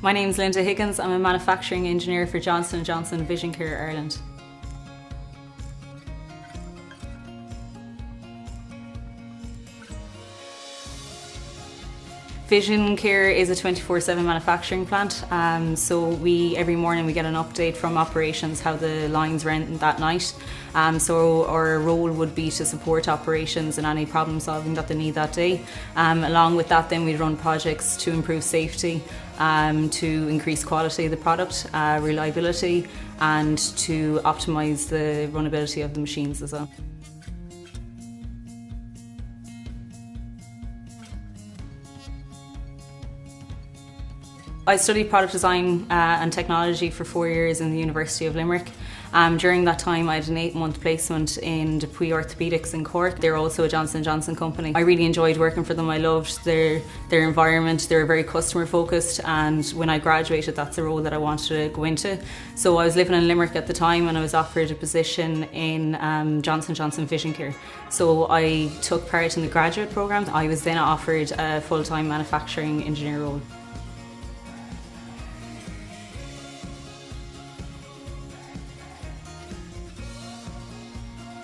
My name is Linda Higgins. I'm a manufacturing engineer for Johnson & Johnson Vision Care Ireland. Vision Care is a 24/7 manufacturing plant, so every morning we get an update from operations how the lines ran that night. So our role would be to support operations in any problem solving that they need that day. Along with that, then we run projects to improve safety, to increase quality of the product, reliability, and to optimise the runnability of the machines as well. I studied product design and technology for 4 years in the University of Limerick. During that time I had an 8-month placement in Dupuy Orthopaedics in Cork. They're also a Johnson & Johnson company. I really enjoyed working for them. I loved their environment. They were very customer focused, and when I graduated that's the role that I wanted to go into. So I was living in Limerick at the time and I was offered a position in Johnson & Johnson Vision Care. So I took part in the graduate programme. I was then offered a full-time manufacturing engineer role.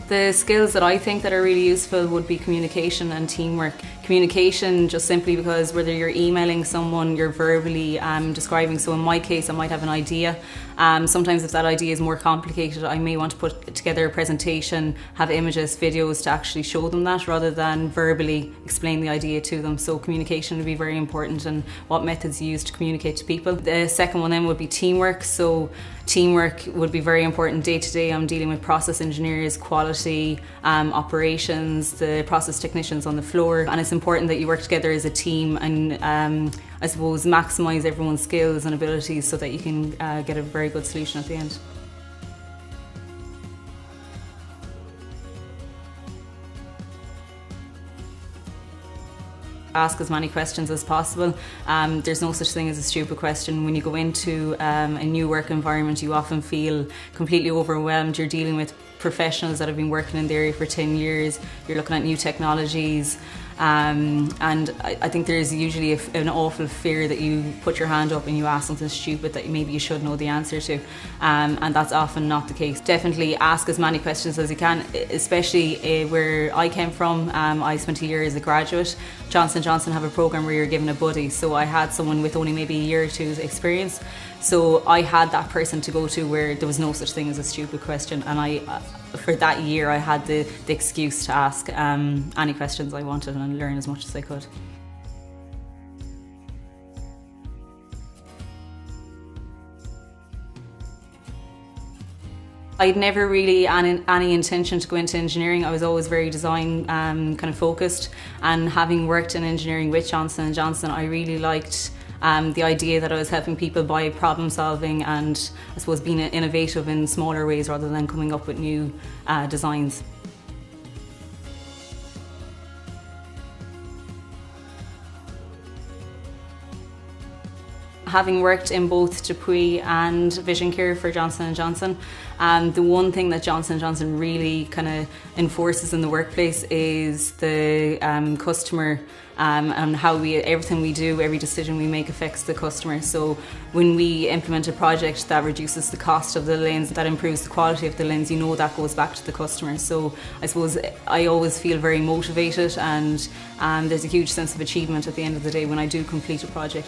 The skills that I think that are really useful would be communication and teamwork. Communication, just simply because whether you're emailing someone, you're verbally describing. So in my case, I might have an idea. Sometimes if that idea is more complicated, I may want to put together a presentation, have images, videos to actually show them that, rather than verbally explain the idea to them. So communication would be very important, and what methods you use to communicate to people. The second one then would be teamwork. So teamwork would be very important day to day. I'm dealing with process engineers, quality, operations, the process technicians on the floor, and it's important that you work together as a team and I suppose maximise everyone's skills and abilities so that you can get a very good solution at the end. Ask as many questions as possible. There's no such thing as a stupid question. When you go into a new work environment, you often feel completely overwhelmed. You're dealing with professionals that have been working in the area for 10 years. You're looking at new technologies. And I think there's usually an awful fear that you put your hand up and you ask something stupid that maybe you should know the answer to, and that's often not the case. Definitely ask as many questions as you can, especially where I came from. I spent a year as a graduate. Johnson & Johnson have a program where you're given a buddy, so I had someone with only maybe a year or two's experience, so I had that person to go to where there was no such thing as a stupid question, and for that year I had the excuse to ask any questions I wanted and learn as much as I could. I'd never really any intention to go into engineering. I was always very design kind of focused, and having worked in engineering with Johnson & Johnson, I really liked the idea that I was helping people by problem solving and I suppose being innovative in smaller ways rather than coming up with new designs. Having worked in both Dupuy and Vision Care for Johnson & Johnson, the one thing that Johnson & Johnson really kind of enforces in the workplace is the customer, and how everything we do, every decision we make affects the customer. So when we implement a project that reduces the cost of the lens, that improves the quality of the lens, you know that goes back to the customer. So I suppose I always feel very motivated, and there's a huge sense of achievement at the end of the day when I do complete a project.